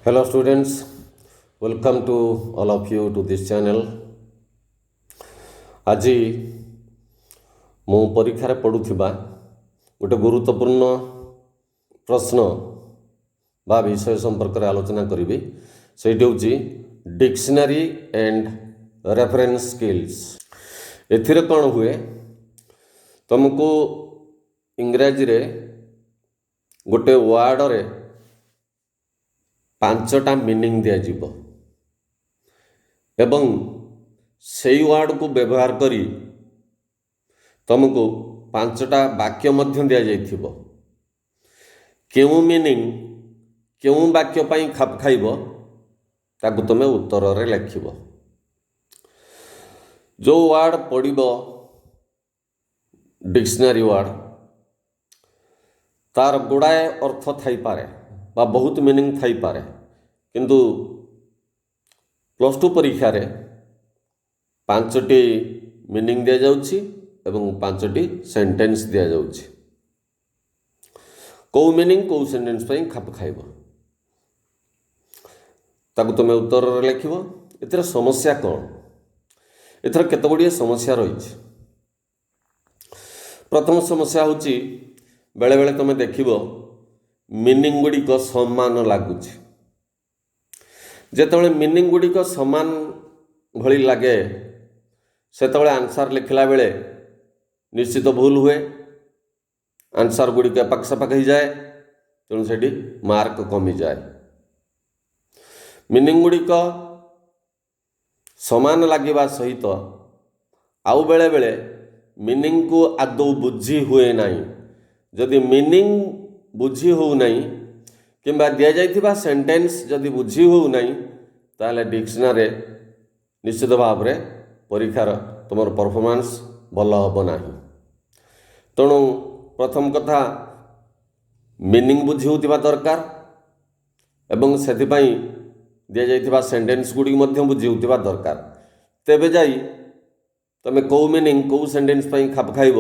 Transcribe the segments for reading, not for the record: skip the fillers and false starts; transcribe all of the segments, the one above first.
Hello students, welcome to all of you to this channel. ଆଜି ମୁଁ ପରୀକ୍ଷାରେ ପଡ଼ୁଥିବା ଗୋଟେ ଗୁରୁତ୍ୱପୂର୍ଣ୍ଣ ପ୍ରଶ୍ନ ବା ବିଷୟ ସମ୍ପର୍କରେ ଆଲୋଚନା କରିବି। ସେଇଟି ହେଉଛି ଡିକ୍ସନାରୀ ଆଣ୍ଡ ରେଫରେନ୍ସ ସ୍କିଲ୍ସ। ଏଥିରେ କ'ଣ ହୁଏ, ତୁମକୁ ଇଂରାଜୀରେ ଗୋଟେ ୱାର୍ଡ଼ରେ 5ଟା ମିନିଂ ଦିଆଯିବ ଏବଂ ସେଇ ୱାର୍ଡ଼କୁ ବ୍ୟବହାର କରି ତୁମକୁ 5ଟା ବାକ୍ୟ ମଧ୍ୟ ଦିଆଯାଇଥିବ। କେଉଁ ମିନିଂ କେଉଁ ବାକ୍ୟ ପାଇଁ ଖାପ ଖାଇବ ତାକୁ ତୁମେ ଉତ୍ତରରେ ଲେଖିବ। ଯେଉଁ ୱାର୍ଡ଼ ପଡ଼ିବ ଡିକ୍ସନାରୀ ୱାର୍ଡ଼, ତାର ଗୁଡ଼ାଏ ଅର୍ଥ ଥାଇପାରେ ବା ବହୁତ ମିନିଂ ଥାଇପାରେ, କିନ୍ତୁ +2 ପରୀକ୍ଷାରେ 5ଟି ମିନିଂ ଦିଆଯାଉଛି ଏବଂ 5ଟି ସେଣ୍ଟେନ୍ସ ଦିଆଯାଉଛି। କେଉଁ ମିନିଂ କେଉଁ ସେଣ୍ଟେନ୍ସ ପାଇଁ ଖାପ ଖାଇବ ତାକୁ ତୁମେ ଉତ୍ତରରେ ଲେଖିବ। ଏଥିରେ ସମସ୍ୟା କ'ଣ? ଏଥିରେ କେତେ ଗୁଡ଼ିଏ ସମସ୍ୟା ରହିଛି। ପ୍ରଥମ ସମସ୍ୟା ହେଉଛି, ବେଳେବେଳେ ତୁମେ ଦେଖିବ ମିନିଂ ଗୁଡ଼ିକ ସମାନ ଲାଗୁଛି। ଯେତେବେଳେ ମିନିଂ ଗୁଡ଼ିକ ସମାନ ଭଳି ଲାଗେ ସେତେବେଳେ ଆନ୍ସର ଲେଖିଲା ବେଳେ ନିଶ୍ଚିତ ଭୁଲ ହୁଏ, ଆନ୍ସର ଗୁଡ଼ିକ ଏପାଖ ସେପାଖ ହେଇଯାଏ, ତେଣୁ ସେଠି ମାର୍କ କମିଯାଏ। ମିନିଂ ଗୁଡ଼ିକ ସମାନ ଲାଗିବା ସହିତ ଆଉ ବେଳେବେଳେ ମିନିଂକୁ ଆଦୌ ବୁଝି ହୁଏ ନାହିଁ। ଯଦି ମିନିଂ ବୁଝି ହେଉନାହିଁ କିମ୍ବା ଦିଆଯାଇଥିବା ସେଣ୍ଟେନ୍ସ ଯଦି ବୁଝି ହେଉନାହିଁ, ତାହେଲେ ଡିକ୍ସନାରୀରେ ନିଶ୍ଚିତ ଭାବରେ ପରୀକ୍ଷାର ତୁମର ପରଫର୍ମାନ୍ସ ଭଲ ହେବ ନାହିଁ। ତେଣୁ ପ୍ରଥମ କଥା, ମିନିଂ ବୁଝି ହେଉଥିବା ଦରକାର ଏବଂ ସେଥିପାଇଁ ଦିଆଯାଇଥିବା ସେଣ୍ଟେନ୍ସ ଗୁଡ଼ିକ ମଧ୍ୟ ବୁଝି ହେଉଥିବା ଦରକାର। ତେବେ ଯାଇ ତୁମେ କେଉଁ ମିନିଂ କେଉଁ ସେଣ୍ଟେନ୍ସ ପାଇଁ ଖାପ ଖାଇବ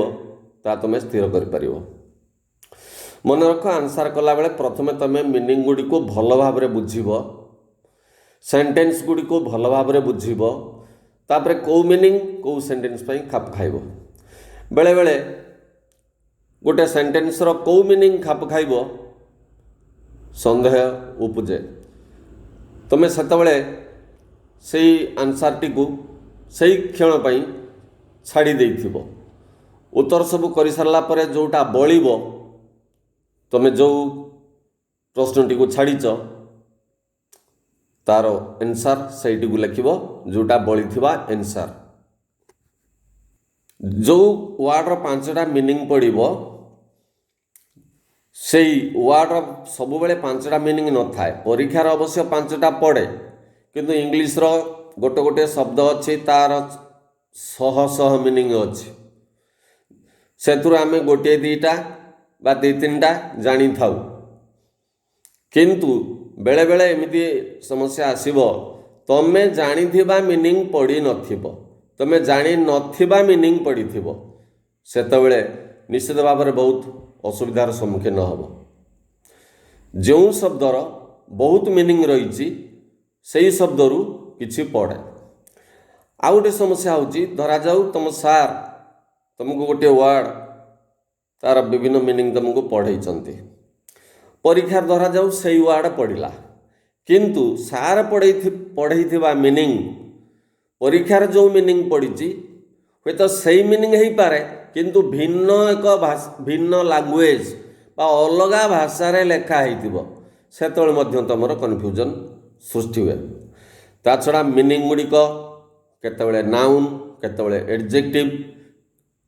ତାହା ତୁମେ ସ୍ଥିର କରିପାରିବ। ମନେ ରଖ, ଆନ୍ସର କଲାବେଳେ ପ୍ରଥମେ ତୁମେ ମିନିଂ ଗୁଡ଼ିକୁ ଭଲ ଭାବରେ ବୁଝିବ, ସେଣ୍ଟେନ୍ସ ଗୁଡ଼ିକୁ ଭଲ ଭାବରେ ବୁଝିବ, ତାପରେ କେଉଁ ମିନିଂ କେଉଁ ସେଣ୍ଟେନ୍ସ ପାଇଁ ଖାପ ଖାଇବ। ବେଳେବେଳେ ଗୋଟେ ସେଣ୍ଟେନ୍ସର କେଉଁ ମିନିଂ ଖାପ ଖାଇବ ସନ୍ଦେହ ଉପୁଜେ। ତୁମେ ସେତେବେଳେ ସେଇ ଆନ୍ସରଟିକୁ ସେଇ କ୍ଷଣ ପାଇଁ ଛାଡ଼ି ଦେଇଥିବ। ଉତ୍ତର ସବୁ କରିସାରିଲା ପରେ ଯେଉଁଟା ବଳିବ, ତୁମେ ଯେଉଁ ପ୍ରଶ୍ନଟିକୁ ଛାଡ଼ିଛ ତାର ଆନ୍ସର ସେଇଟିକୁ ଲେଖିବ, ଯେଉଁଟା ବଳିଥିବା ଆନ୍ସର। ଯେଉଁ ୱାର୍ଡ଼ର 5ଟା ମିନିଂ ପଡ଼ିବ, ସେଇ ୱାର୍ଡ଼ର ସବୁବେଳେ 5ଟା ମିନିଂ ନଥାଏ। ପରୀକ୍ଷାର ଅବଶ୍ୟ 5ଟା ପଡ଼େ, କିନ୍ତୁ ଇଂଲିଶର ଗୋଟେ ଗୋଟେ ଶବ୍ଦ ଅଛି, ତାର ଶହ ମିନିଂ ଅଛି। ସେଥିରୁ ଆମେ ଗୋଟିଏ 2ଟା ବା 2-3ଟା ଜାଣିଥାଉ, କିନ୍ତୁ ବେଳେବେଳେ ଏମିତି ସମସ୍ୟା ଆସିବ, ତୁମେ ଜାଣିଥିବା ମିନିଂ ପଡ଼ିନଥିବ, ତୁମେ ଜାଣିନଥିବା ମିନିଂ ପଡ଼ିଥିବ। ସେତେବେଳେ ନିଶ୍ଚିତ ଭାବରେ ବହୁତ ଅସୁବିଧାର ସମ୍ମୁଖୀନ ହେବ। ଯେଉଁ ଶବ୍ଦର ବହୁତ ମିନିଂ ରହିଛି ସେହି ଶବ୍ଦରୁ କିଛି ପଡ଼େ। ଆଉ ଗୋଟେ ସମସ୍ୟା ହେଉଛି, ଧରାଯାଉ ତୁମ ସାର୍ ତୁମକୁ ଗୋଟିଏ ୱାର୍ଡ଼ ତାର ବିଭିନ୍ନ ମିନିଂ ତୁମକୁ ପଢ଼େଇଛନ୍ତି। ପରୀକ୍ଷାରେ ଧରାଯାଉ ସେଇ ୱାର୍ଡ଼ ପଡ଼ିଲା, କିନ୍ତୁ ସାର୍ ପଢ଼େଇଥିବା ମିନିଂ ପରୀକ୍ଷାରେ ଯେଉଁ ମିନିଂ ପଡ଼ିଛି ହୁଏତ ସେଇ ମିନିଂ ହେଇପାରେ, କିନ୍ତୁ ଭିନ୍ନ ଲାଙ୍ଗୁଏଜ୍ ବା ଅଲଗା ଭାଷାରେ ଲେଖା ହେଇଥିବ। ସେତେବେଳେ ମଧ୍ୟ ତୁମର କନଫ୍ୟୁଜନ୍ ସୃଷ୍ଟି ହୁଏ। ତା ଛଡ଼ା ମିନିଂ ଗୁଡ଼ିକ କେତେବେଳେ ନାଉନ୍, କେତେବେଳେ ଏଡଜେକ୍ଟିଭ୍,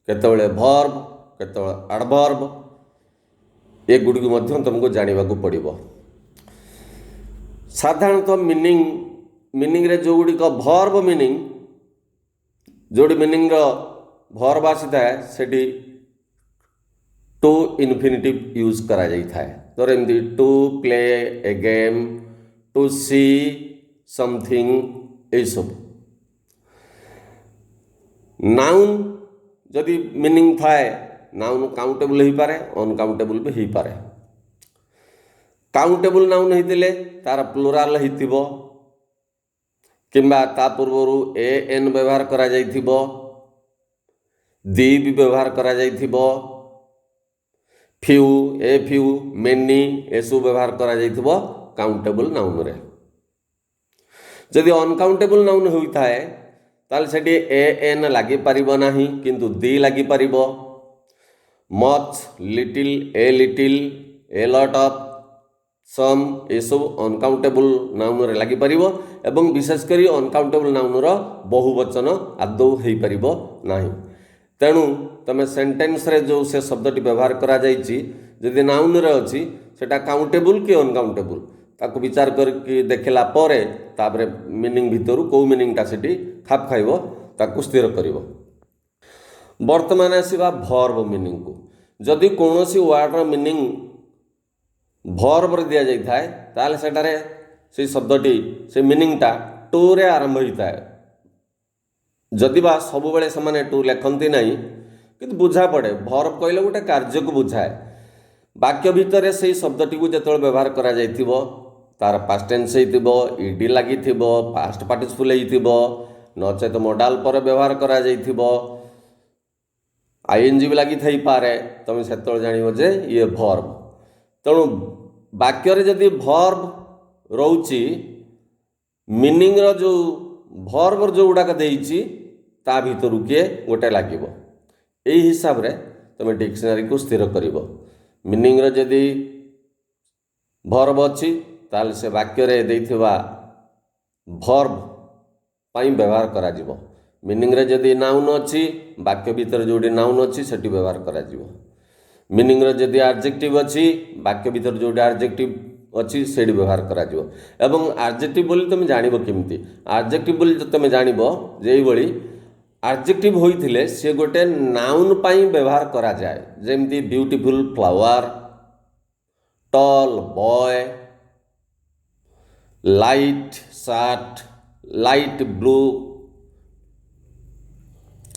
କେତେବେଳେ ଭର୍ବ, କେତେବେଳେ ଆଡ଼ଭର୍ବ, ଏଗୁଡ଼ିକୁ ମଧ୍ୟ ତୁମକୁ ଜାଣିବାକୁ ପଡ଼ିବ। ସାଧାରଣତଃ ମିନିଂରେ ଯେଉଁଗୁଡ଼ିକ ଭର୍ବ ମିନିଂ, ଯେଉଁଠି ମିନିଂର ଭର୍ବ ଆସିଥାଏ ସେଠି ଟୁ ଇନଫିନିଟିଭ୍ ୟୁଜ୍ କରାଯାଇଥାଏ। ଧର ଏମିତି to play a game, to see something, ଏଇସବୁ। ନାଉନ୍ ଯଦି ମିନିଂ ଥାଏ, ନାଉନ୍ କାଉଣ୍ଟେବୁଲ୍ ହେଇପାରେ, ଅନକାଉଣ୍ଟେବୁଲ୍ ବି ହେଇପାରେ। काउंटेबल नाउन होइतिले तार प्लुराल होइतिबो किंबा ता पूर्वरु ए एन व्यवहार करा जाइथिबो, दी भी व्यवहार करा जाइथिबो, फ्यू ए फ्यू मेनी एसु व्यवहार करा जाइथिबो काउंटेबल नाउन रे। जदि अनकाउंटेबल नाउन होइथाए ताल सेठी ए एन लागि परिबो नाही किंतु दी लागि परिबो। Much, little, a lot of, some a सब अनकाउंटेबल नाउन रे लागि परिबो एवं विशेष करी अनकाउंटेबल नाउन रो बहुवचन आदौ हेई परिबो नाही। तेणु तमे सेंटेंस रे जो से शब्दटी व्यवहार करा जाइछि जदि नाउन रे अछि सेटा काउंटेबल कि अनकाउंटेबल ताको विचार करके देखला परे तापरे मीनिंग भितरु को मीनिंग ता सेठी खाप खाइबो ताको स्थिर करिवो। वर्तमान आसीबा वर्ब मीनिंग को। जदि कोनोसी वर्ड रो मीनिंग वर्ब रे दिया जाय थाए ताले सेटारे से शब्दटी से मीनिंग ता टू रे आरंभ होइताए। जदि बा सब बेले समान टू लेखंती नाही किंतु बुझा पड़े वर्ब कहले गोटे कार्य को बुझाए। वाक्य भितर से शब्दटी को जेतोल व्यवहार करा जायथिबो तार पास्ट टेंस हेतिबो, ईडी लागिथिबो, पास्ट पार्टिसिपल हेतिबो, नचेत मॉडल पर व्यवहार करा जायथिबो, आईएनजी भी लगी थई पारे तुम सेतोल जानिबो जे ये वर्ब। तेणु वाक्य रे जदि वर्ब रहउची मीनिंग रो जो वर्ब जो गुडाक देइची ता भितरु के गोटे लागिबो। एही हिसाब रे तुम डिक्शनरी को स्थिर करिवो। मीनिंग रो जदि वर्ब अछि ताल से वाक्य रे देइथिबा वर्ब पाई व्यवहार करा जिवो। मीनिंग रे जदि नाउन अछि वाक्य भीतर जोडी नाउन अछि सेठी व्यवहार करा जिवो। मीनिंग रे जदि एडजेक्टिव अछि वाक्य भीतर जोडी एडजेक्टिव अछि सेठी व्यवहार करा जिवो। एवं एडजेक्टिव बोली तुम जानिबो केमिति एडजेक्टिव बोली तुम जानिबो जेई बोली एडजेक्टिव होइथिले से गोटे नाउन पाई व्यवहार करा जाय। जेमिति beautiful flower, tall boy, light shirt, light blue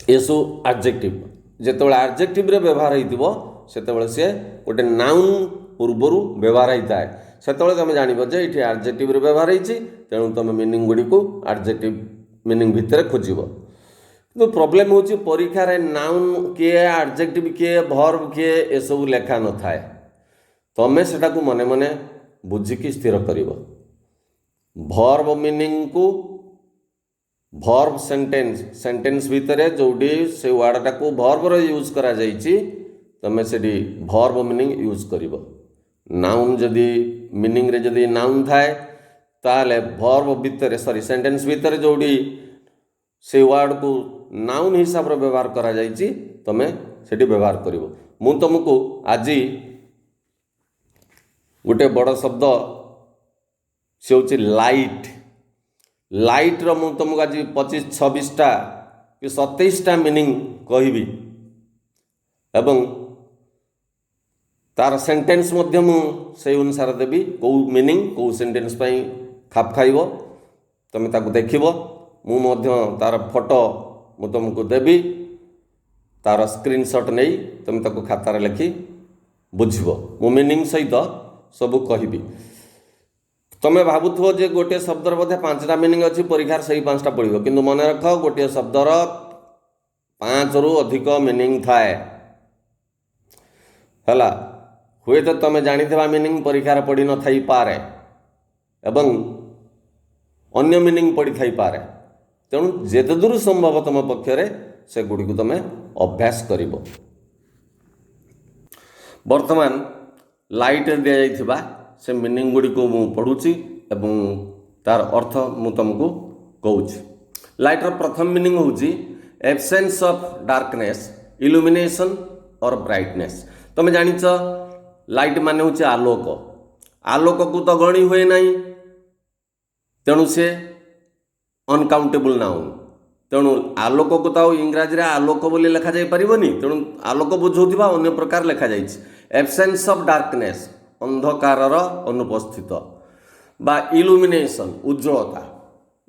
एसु एडजेक्टिव। जेतबेले एडजेक्टिव रे व्यवहार होइतिबो सेतबेले से गोटे नाउन पूर्वरु व्यवहार होइताय। सेतबेले तुम जानिबो जे इठी एडजेक्टिव रे व्यवहार होइछि तेणु तुम मीनिंग गुडी को एडजेक्टिव मीनिंग भितर खोजिबो। तो प्रॉब्लम होछि परीक्षा रे नाउन के एडजेक्टिव के वर्ब के ए सब लेखा न थाए। तमे सेटा को मने मने बुझिकी स्थिर करिवो। वर्ब मीनिंग को वर्ब सेंटेंस भितर जोडी से वर्डटा को वर्ब रे यूज करा जाइछि तमे सेडी वर्ब मीनिंग यूज करिवो। नाउन जदि मीनिंग रे जदि नाउन थाए ताले वर्ब भितर सेंटेंस भितर जोडी से वर्ड को नाउन हिसाब रे व्यवहार करा जाइछि तमे सेडी व्यवहार करिवो। मु तुमको आज गोटे बड़ शब्द से होछि लाइट। लाइट रो मु तुमको आज 25-26 टा कि 27 टा मीनिंग कहबी एवं तार सेंटेंस मध्य मु से अनुसार देबी को मीनिंग को सेंटेंस पई खाप खाइबो तमे ताको देखिबो। मु मध्य तार फोटो मु तुमको देबी तार स्क्रीनशॉट नहीं तुम ताको खातार लिखि बुझिबो। मु मीनिंग सहित सब कहबी। तमे भाबुथबो जे गोटे शब्दर बोधे 5टा मीनिंग अछि परीक्षार सही 5टा पड़िबो किंतु मन रख गोटे शब्दर 5 रु अधिक मीनिंग थाए हला। हुए तो तमे जानिथिबा मीनिंग परीक्षार पड़ी न थाई पारे एवं अन्य मीनिंग पड़ी थाई पारे। तेणु जेते दूर संभव तुम पक्षरे से गुडी को तमे अभ्यास करिवो। वर्तमान लाइट दिया जाइथिबा से मीनिंग गुडी को मु पढुची एवं तार अर्थ मु तुमको कहूची। लाइट रो प्रथम मीनिंग होची एब्सेंस ऑफ डार्कनेस, इल्यूमिनेशन और ब्राइटनेस। तुम जानिछ लाइट माने होची आलोक। आलोक को तो गणी हुए नहीं तेणु से अनकाउंटेबल नाउन। तेणु आलोक को तो इंग्राजी रे आलोक बोली लिखा जाई परिबोनी। तेणु आलोक बुझौथिबा अन्य प्रकार लिखा जाइछि। एब्सेंस ऑफ डार्कनेस अंधकारर अनुपस्थित बा इल्यूमिनेशन उज्ज्वलता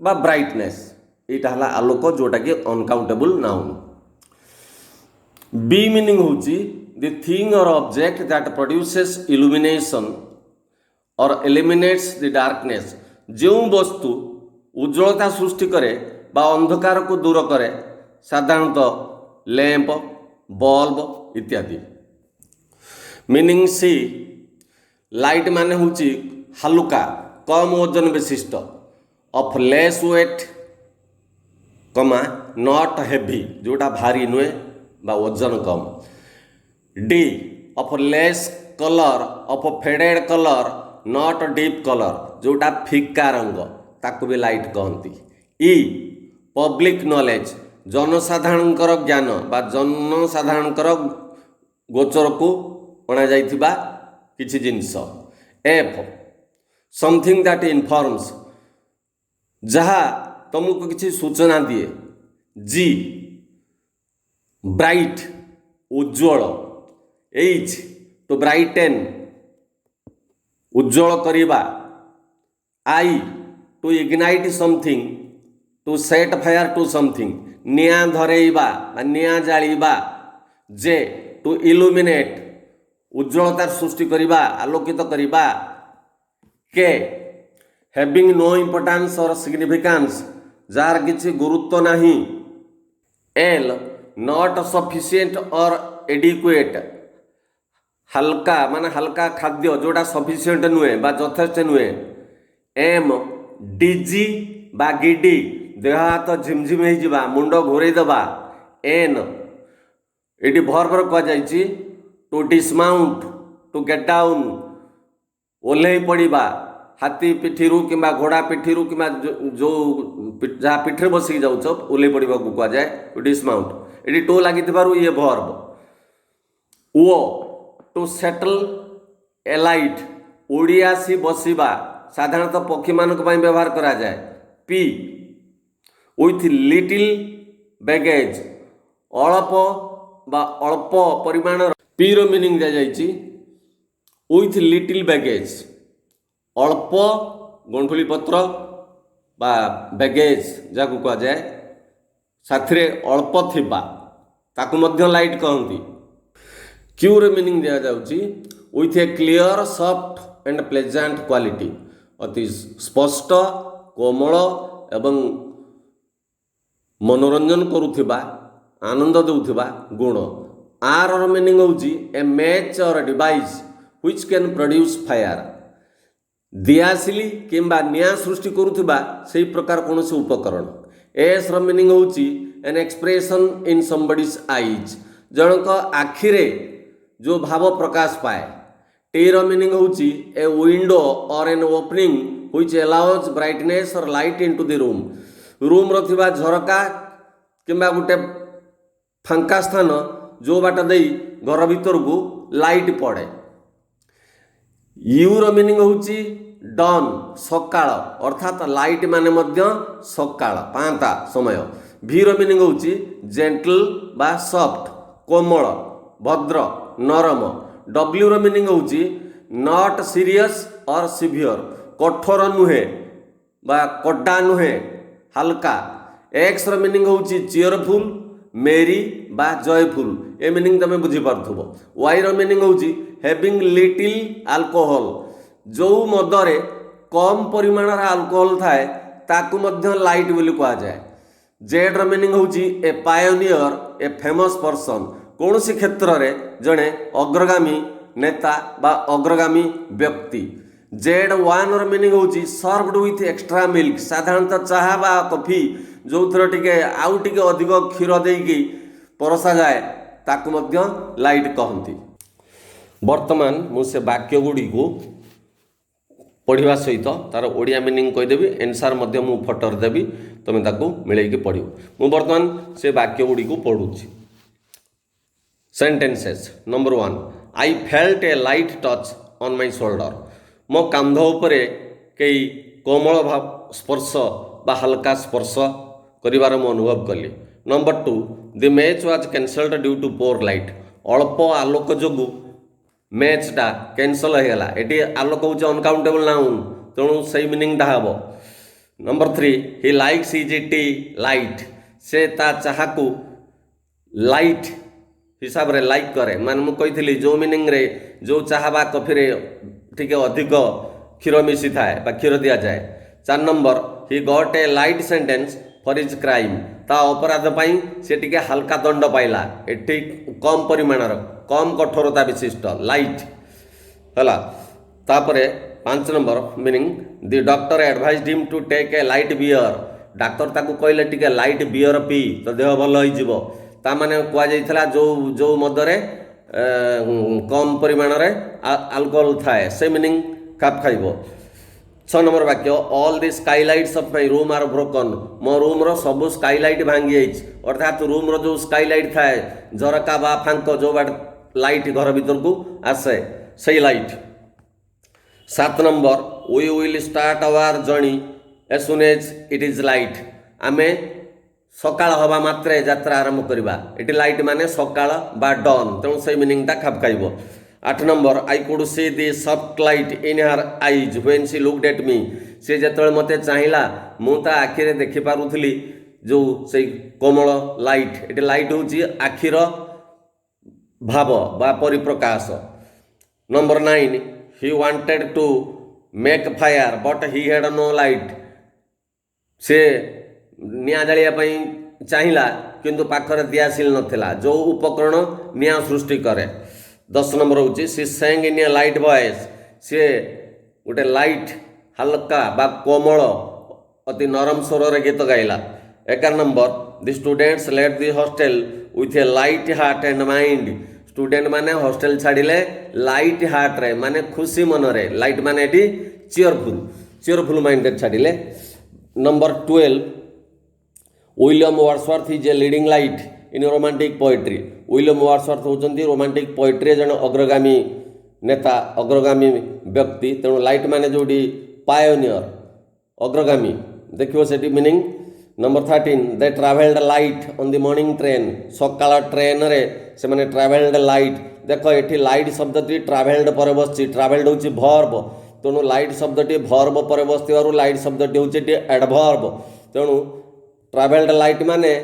बा ब्राइटनेस एटा हला आलोक जोटा कि अनकाउंटेबल नाउन। बी मीनिंग होची द थिंग और ऑब्जेक्ट दैट प्रोड्यूसेस इल्यूमिनेशन और एलिमिनेट्स द डार्कनेस, जो वस्तु उज्ज्वलता सृष्टि करे बा अंधकार को दूर करे साधारणतः लैंप, बल्ब इत्यादि। मीनिंग सी, लाइट माने होची हलुका कम ओजन विशिष्ट, of less weight comma not heavy, जोटा भारी नुहे बा वजन कम। D, of less colour, of faded colour not deep colour, जोटा फिका रंग ताकू भी लाइट कहती। ई, पब्लिक नॉलेज, जनसाधारणकर ज्ञान बा जनसाधारणकर गोचर को अणा जाइथिबा किछि जिनिस। एफ, समथिंग दैट इनफॉर्म्स, जहा तुमको किसी सूचना दिए। जी, ब्राइट उज्ज्वल। एच, टू ब्राइटेन उज्ज्वल करिबा। I, to ignite something, to set fire to something निया धरेइबा बा निया जालिबा। जे, टू इल्यूमिनेट उज्ज्वलता सृष्टि करिबा आलोकित करिबा। के, हैविंग नो इम्पोर्टेंस और सिग्निफिकेंस, जार किसी गुरुत्व नहीं। एल, नॉट सफिशिएंट और एडिक्वेट, हल्का माने हल्का खाद्य जोड़ा सफिशिएंट नुहे बा यथेष्ट नुहे। एम, डिजी बा गिडी, देह हाथ झिमझिम हो मुंड घोरई दबा। एन, ये भर्बर कहुई to dismount, to get down ओल्हे पड़ा, हाथी पिठिरू कि घोड़ा पिठिरू कि जो जहाँ पिठे बसिक जाऊच ओल्हे पड़ा को कहुए टू डिसमाउंट। ये टू लगी ये भर्ब। ओ, टू सेटल एलाइट उड़ी आसी बसवा, साधारणतः पक्षी मान व्यवहार करा जाए। पी, विथ लिटिल बैगेज, अल्प बा अल्प परिमाण। पी रो मीनिंग दिया जाइए विथ लिटिल बैगेज, अल्प गंठुली पत्र बा बैगेज जहाँ कह जाए साथी अल्प थिबा ताकू मध्य लाइट कहती। क्यू रे मीनिंग दिया जाउची with a clear soft and pleasant quality, अति स्पष्ट कोमल एवं मनोरंजन करुथिबा आनंद देउथिबा गुण। आर रो मीनिंग होची a match or device which can produce fire, दियासिली किंबा निया सृष्टि करुथिबा सेही प्रकार कोनोसी उपकरण। एस रो मीनिंग होची an expression in somebody's eyes, जनक आखिरे जो भाव प्रकाश पाए। टी रो मीनिंग होची a window or an opening which allows brightness or light into the room, room रो थिबा झरका किंबा गुटे फांका स्थान जो बाट दे घर भीतर को लाइट पड़े। यू रो मीनिंग होची डन सकाळ, अर्थात लाइट माने मध्य सकाळ पांता समय। भी रो मीनिंग होची जेंटल बा सॉफ्ट कोमल भद्र नरम। डब्ल्यू रो मीनिंग होची नॉट सीरियस और सिवियर, कठोर नुहे बा कड्डा नुहे हल्का। एक्स रो मीनिंग होची चीयरफुल मेरी बा जयफुल, ए मीनिंग तुम बुझी पार्थुबो। वाई रो मीनिंग होची हैविंग लिटिल अल्कोहल, जो मदरे कम परिमाण अल्कोहल थाए ताकू मध्य लाइट बोली कहा जाए। जेड रो मीनिंग होची ए पायोनियर ए फेमस पर्सन, कौन सी क्षेत्र रे जड़े अग्रगामी नेता बा अग्रगामी व्यक्ति। जेड वन रो मीनिंग होची सर्वड विथ एक्स्ट्रा मिल्क, साधारणतः चाहा बा कॉफी जो थर टिके आउ टिके अधिक क्षीर देकी परसा जाए ताकू मध्य लाइट कहती। वर्तमान मुझे वाक्य गुड़ी को पढ़ा सहित तार ओडिया मीनिंग कहीदेवी, एनसार मध्य मु फटर देवी, तुम ताकू मिलैकी पढ़। मु वर्तमान से वाक्य गुड़ी को पढ़ुची। Sentences number 1, I felt a light touch on my shoulder, मो कांध उपरे कई कोमल भाव स्पर्श बा हल्का स्पर्श करिवार मु अनुभव कली। Number 2, the match was cancelled due to poor light, अल्प आलोक जोगु मैचटा कैंसल हो गला। ये आलोक हूँ अनकाउंटेबल नाउन, तेणु से मीनिंगटा हम। Number 3, he likes is T light, से ता चाह को लाइट हिसाब रे लाइक करे। मान मु कही जो मीनिंग रे जो चाह बा कॉफी रे टिके अधिक क्षीर मिसी थाए बा क्षीर दि जाए। 4 number he got a light sentence for his crime ता अपराध पाई से टिके हल्का दंड पाइला एठी कम परिमाणर कम कठोरता विशिष्ट लाइट हला। तापरे 5 number meaning the doctor advised him to take a light beer डाक्तर ताकू कहले टिके लाइट बियर पी तो देह भल होई जिवो ता माने कुआ जाइथला जो जो मदरे कम परिमाण रे अल्कोहल थाए से मीनिंग खाप खाइबो। 6 नंबर वाक्य all the skylights of my room are broken मो रूम रो सब स्काईलाइट भांगी जाइछ अर्थात रूम रो जो स्काईलाइट थाए झरका बा फांक जो बाट लाइट घर भीतर को आसे सही light. 7 number we will start our journey as soon as it is light आमे सकाळ हवा मात्रे यात्रा आरंभ करवा एटी लाइट माने सकाळ बा डॉन तेणु से मीनिंगटा खाप खाइबो। 8 number I could see the soft light in her eyes when she looked at me से जेतळे मते चाहिला मु ता आखिरे देखि पारुथली जो से कोमल लाइट एटी लाइट होची आखिर भाव बा परिप्रकाश। Number 9 he wanted to make fire but he had no light से निया जालिया पई चाहिला किंतु पाखरे दियासिल नथिला जो उपकरण निया सृष्टि करे। 10 नंबर होची सी सेंग इन ए लाइट वॉइस से गोटे लाइट हल्का बा कोमल अति नरम स्वर रे गीत गाइला। 11 number the students let the hostel with A light heart and mind student माने हॉस्टल छाड़िले लाइट हार्ट रे माने खुशी मन रे लाइट माने एटी चीयरफुल माइंड रे छाड़िले। Number 12 William Wordsworth is a leading light in romantic poetry William Wordsworth होचंती रोमांटिक पोएट्री जन अग्रगामी नेता अग्रगामी व्यक्ति तेणु लाइट माने जोडी पायोनियर अग्रगामी देखियो सेटी meaning. Number 13 they travelled light on the morning train सकाळ ट्रेन रे से माने ट्रावेल्ड लाइट देखो एठी लाइट शब्दटी ट्रावेल्ड पर बसची ट्रावेल्ड होची वर्ब तेणु लाइट शब्दटी वर्ब पर बसतिवारु लाइट शब्दटी होची एडवर्ब तेणु ट्रावेल्ड लाइट माने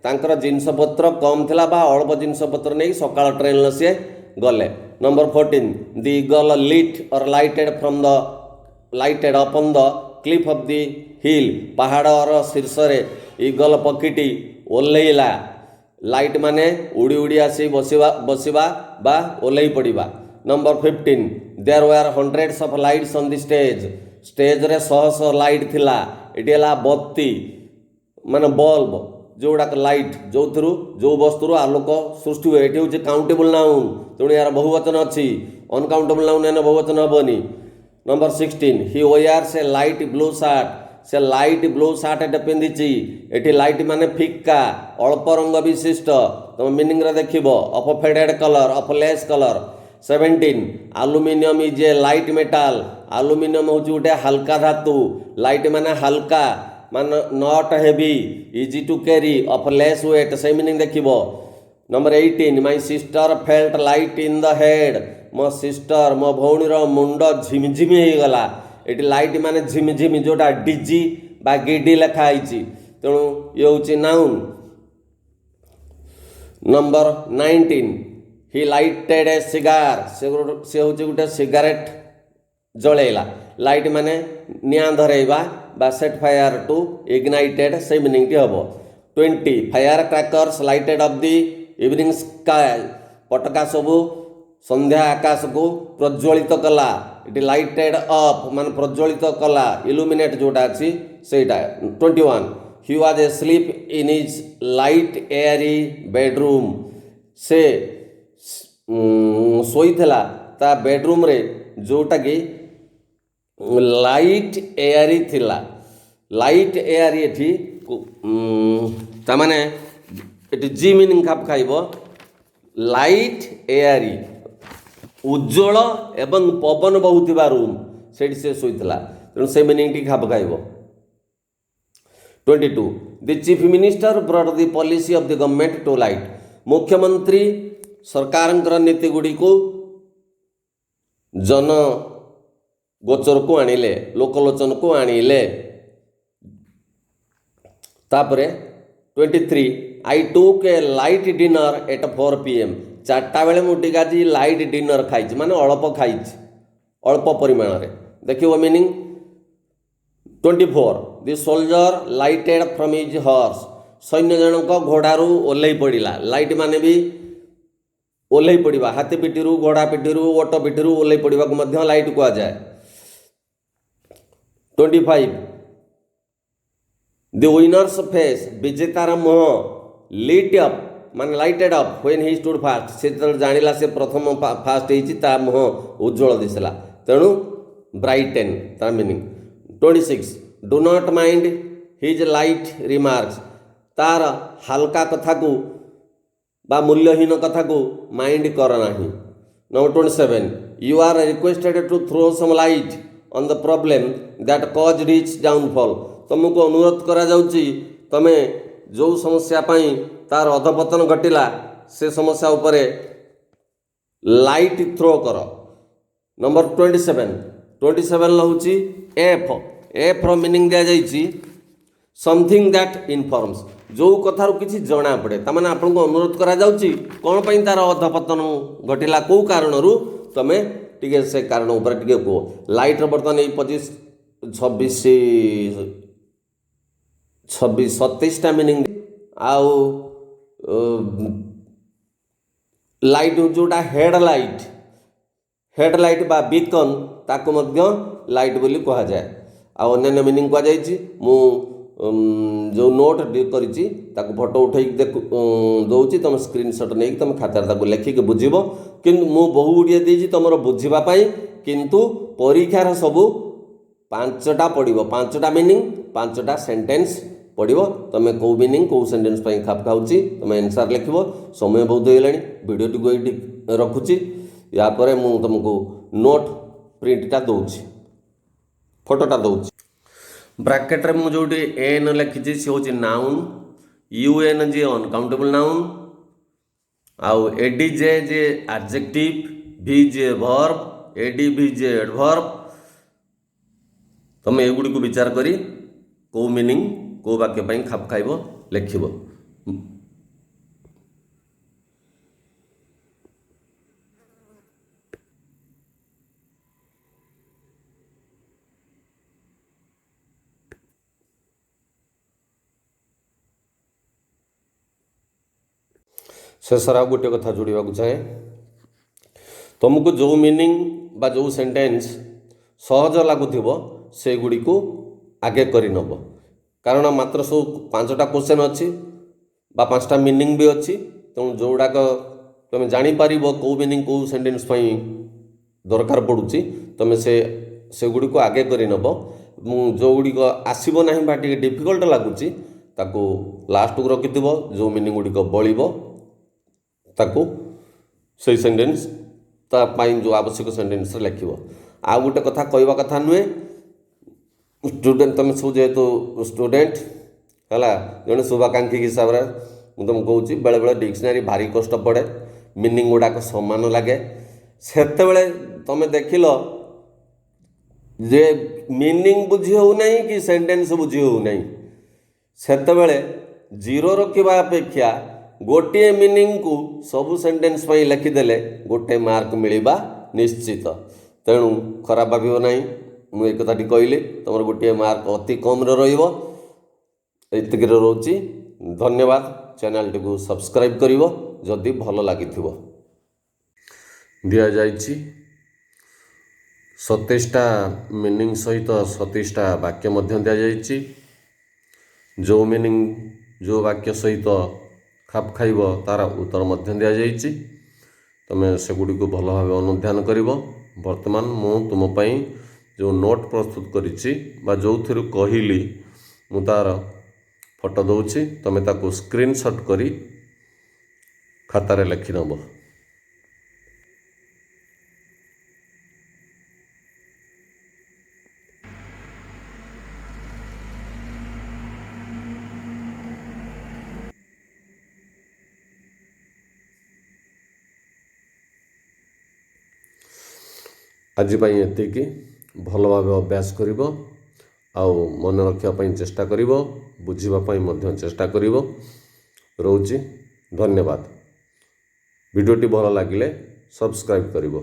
तांकर जिनसपत्र कम थिला बा अल्प जिनसपत्र नहीं सकाळ ट्रेन से गले। Number 14 the eagle lit or lighted upon the cliff of the hill पहाड़र शीर्ष रे ईगल पक्षीटी ओल्लैला लाइट माने उड़ी उड़ी आसी बसिबा बा ओल्लै पड़िबा। Number 15 there were hundreds of lights on the stage रे शह लाइट थिला एटी हला बत्ती माने बल्ब जोड़ाक लाइट जो थ्रू जो वस्तुर आलोक सृष्टि हुए ये हूँ काउंटेबल नाउन तेणु यार बहुवचन अच्छी अनकाउंटेबल नाउन एने बहुवचन हेनी। Number 16 he wears a light blue shirt से लाइट ब्लू शार्ट एटे पिंधिची एटी लाइट माने फिक्का अल्प रंग विशिष्ट तुम मीनिंग रे देखिबो of faded colour of less colour. 17 aluminium is a light metal aluminium हूँ गोटे हल्का धातु लाइट माने हल्का मान not heavy easy to carry of less weight से मीनिंग देखिबो। Number 18 my sister felt light in the head मो सिस्टर मो भौणीर मुंड झिमझिमी हो गला एटी लाइट माने झिमझिमी जोटा डिजी बा गिडी लेखा आइची तेणु ये हूँ नाउन। नंबर 19 ही लाइटेड ए सिगार से हूँ गोटे सिगारेट जलैला लाइट माने निया धरेबा बा सेट फायर टू इग्नाइटेड से मीनिंग टी हबो। 20 fire crackers lighted of the evening sky पटका सबु संध्या आकाश को प्रज्वलित कला इट लाइटेड अप मान प्रज्वलित कला इल्यूमिनेट जोटा अछि सेटा। 21 he was asleep in his light airy bedroom से सोईथला ता बेडरूम रे जोटा कि लाइट एयरी थिला लाइट एयरी एठी तामाने एटी जी मीनिंग खाप खाइबो लाइट एयरी उज्जवल एवं पवन बहुथिबा रूम सेठी से सोईथला तेणु से मीनिंग टी खाप खाइबो। 22 the chief minister brought the policy of the government to light मुख्यमंत्री सरकार नीति गुड़ी को जन गोचर को आनिले लोकलोचन को आनिले। तापरे 23 आई टुक ए लाइट डिनर एट 4 PM 4टा बेले मुझे आज लाइट डिनर खाई माने अल्प खाई अल्प परिमाण रे देखिए meaning 24 the soldier lighted from his horse सैन्य जनक घोड़ारू ओह्लै पड़ा लाइट माने भी ओह्लै पड़ा हाथी पिठिरू घोड़ा पिठिरू ओट पिठिरू ओह्लै पड़ा लाइट कह जाए 25 दि विनर्स फेस विजेतार मुह लिट अप माने lighted up when he stood fast से जानिला से प्रथम फास्ट होता मुह उज्ज्वल दिसला तेणु ब्राइटेन तार meaning 26 do not mind his light remarks तार हल्का कथा को बा मूल्यहीन कथा को माइंड कर नाही number 27 you are requested to throw some light on the problem that caused his downfall तुमको अनुरोध करा जाउची तमे जो समस्या पाई तार अधपतन घटिला से समस्या उपरे लाइट थ्रो कर नंबर 27 हूँ एफ रो मीनिंग दिया जाइए समथिंग दैट इनफॉर्म्स जो कथार किसी जना पड़े ताने आपन को अनुरोध करा जाउची कौन पाई तार अधपतन घटिला कौ कारण तमें टिके से कारण ऊपर टिके कह लाइट बर्तमान ये 25 26 27 मीनिंग आउ लाइट जोटा हेडलाइट बा बीकन ताको मध्य लाइट बोली कह जाए आउ अन्य मीनिंग कह जाइए मु जो नोट करी फोटो उठे दौची तुम स्क्रीनशॉट नहीं तुम खातार लेखिक बुझब कि बहु गुड़िए देती तुम बुझापी किंतु परीक्षार सबू 5टा पड़ो 5टा मीनिंग 5टा सेंटेंस पड़ो तुम कौ मीनिंग कौ सेंटेंस खाप खाऊँगी तुम आंसर लिख समय बहुत होगा भिडियो को ये रखुची यापर मु तुमको नोट प्रिंटा दूची फोटोटा दूची ब्रैकेट रे मु जोटी एन लिखी सी हूँ नाउन यूएन जे अनकाउंटेबल नाउन आउ एडी जे एडजेक्टिव भी जे वर्ब एडी भी जे एडवर्ब तुम एगुड़ी को विचार करी कौ मीनिंग कौ वाक्य खाप खाइब लिखिब शेषर आ गोटे कथा जोड़ा चाहे तुमको जो मीनिंग बा जो सेंटेंस सहज लगुव से गुड़ी को आगे कर नब कारण मात्र सब 5टा क्वेश्चन अच्छी बा 5टा मीनिंग भी अच्छी तेणु जो गुड़ाक तुम जापर कौ मीनिंग कौ सेंटेंस दरकार पड़ुची तुम से गुड़ी को आगे कर नब जो गुड़िक आसब ना बा टे डिफिकल्ट लगुच लास्ट को रखि जो मीनिंग गुड़िक बड़ब ताकू से सेंटेंस जो आवश्यक सेंटेंस लिख आ गोटे कथा कहवा कथा नुहे स्टूडेंट तुम सब जेहेतु स्टूडेंट है जड़े शुभाकांक्षी हिसाब से मुझे तुमको कहूँ बेले बेले डिक्शनरी भारी कष्ट पड़े मीनिंग गुड़ाक सामान लगे से तुम देखिल जे मीनिंग बुझी होना कि सेंटेंस बुझी होना से जीरो रखा अपेक्षा गोटे मीनिंग को सबू सेंटेंस लिखिदेले गोटे मार्क मिलवा निश्चित तेणु खराब भाव ना मुझे कथाटी कहली तुम गोटे मार्क अति कम रही रोची धन्यवाद चैनल टी को सब्सक्राइब करिवो जदि भल लगी दि जाइए 27टा मीनिंग सहित 27टा वाक्य मध्य दि जाइए जो मीनिंग जो वाक्य सहित खाप खाइब तार उत्तर मध्य दि जाइए तुम सेगुड़ी को भल भाव अनुध्यान कर वर्तमान मु तुमपाई जो नोट प्रस्तुत करिछि बा जो थिरु कहली मु तार फोटो दौछि तुम ताको स्क्रीनशॉट करी खातारे लिखि नब आज एतिकी भल भाव अभ्यास करिवो आउ मन रखा चेष्टा करिवो बुझिबा मध्य चेष्टा करिवो रोची धन्यवाद वीडियोटी भल लगिले सब्सक्राइब करिवो।